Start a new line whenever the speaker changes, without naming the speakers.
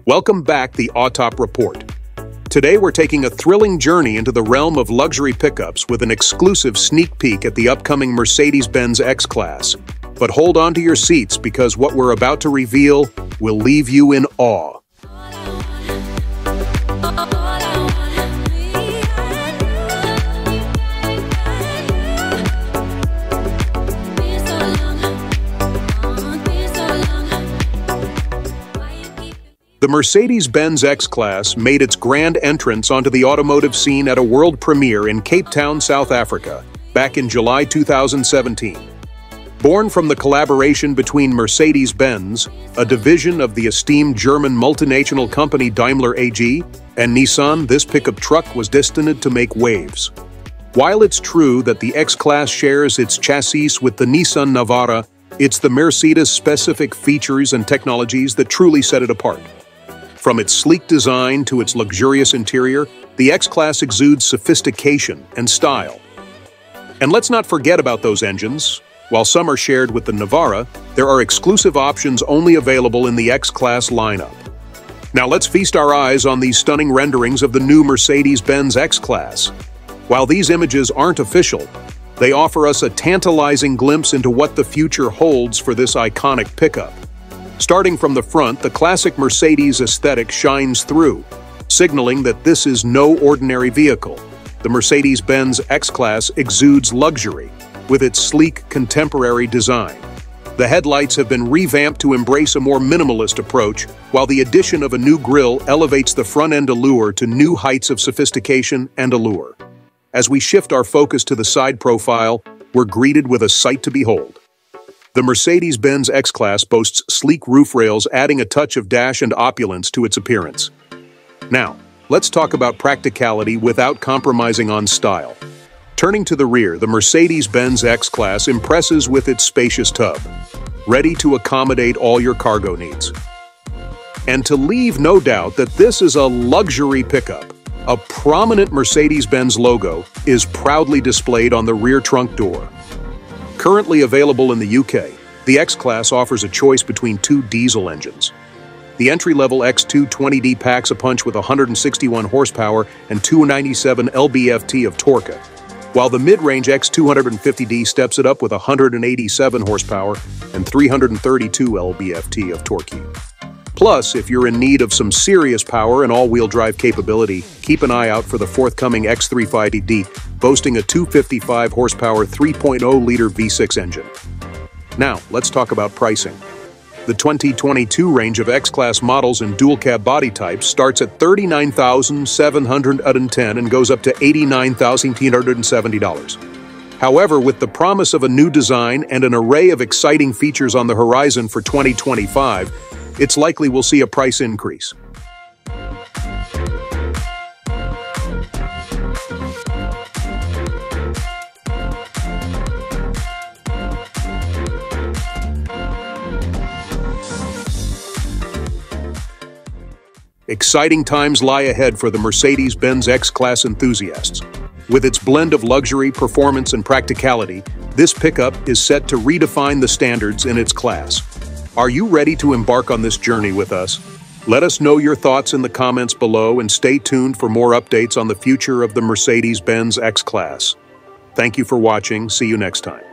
Welcome back, the Autop Report. Today we're taking a thrilling journey into the realm of luxury pickups with an exclusive sneak peek at the upcoming Mercedes-Benz X-Class. But hold on to your seats because what we're about to reveal will leave you in awe. The Mercedes-Benz X-Class made its grand entrance onto the automotive scene at a world premiere in Cape Town, South Africa, back in July 2017. Born from the collaboration between Mercedes-Benz, a division of the esteemed German multinational company Daimler AG, and Nissan, this pickup truck was destined to make waves. While it's true that the X-Class shares its chassis with the Nissan Navara, it's the Mercedes-specific features and technologies that truly set it apart. From its sleek design to its luxurious interior, the X-Class exudes sophistication and style. And let's not forget about those engines. While some are shared with the Navara, there are exclusive options only available in the X-Class lineup. Now let's feast our eyes on these stunning renderings of the new Mercedes-Benz X-Class. While these images aren't official, they offer us a tantalizing glimpse into what the future holds for this iconic pickup. Starting from the front, the classic Mercedes aesthetic shines through, signaling that this is no ordinary vehicle. The Mercedes-Benz X-Class exudes luxury, with its sleek, contemporary design. The headlights have been revamped to embrace a more minimalist approach, while the addition of a new grille elevates the front-end allure to new heights of sophistication and allure. As we shift our focus to the side profile, we're greeted with a sight to behold. The Mercedes-Benz X-Class boasts sleek roof rails, adding a touch of dash and opulence to its appearance. Now, let's talk about practicality without compromising on style. Turning to the rear, the Mercedes-Benz X-Class impresses with its spacious tub, ready to accommodate all your cargo needs. And to leave no doubt that this is a luxury pickup, a prominent Mercedes-Benz logo is proudly displayed on the rear trunk door. Currently available in the UK, the X-Class offers a choice between two diesel engines. The entry-level X220D packs a punch with 161 horsepower and 297 lb-ft of torque, while the mid-range X250D steps it up with 187 horsepower and 332 lb-ft of torque. Plus, if you're in need of some serious power and all-wheel drive capability, keep an eye out for the forthcoming X350D, boasting a 255 horsepower 3.0-liter V6 engine. Now, let's talk about pricing. The 2022 range of X-Class models in dual-cab body types starts at $39,710 and goes up to $89,870. However, with the promise of a new design and an array of exciting features on the horizon for 2025, it's likely we'll see a price increase. Exciting times lie ahead for the Mercedes-Benz X-Class enthusiasts. With its blend of luxury, performance, and practicality, this pickup is set to redefine the standards in its class. Are you ready to embark on this journey with us? Let us know your thoughts in the comments below and stay tuned for more updates on the future of the Mercedes-Benz X-Class. Thank you for watching. See you next time.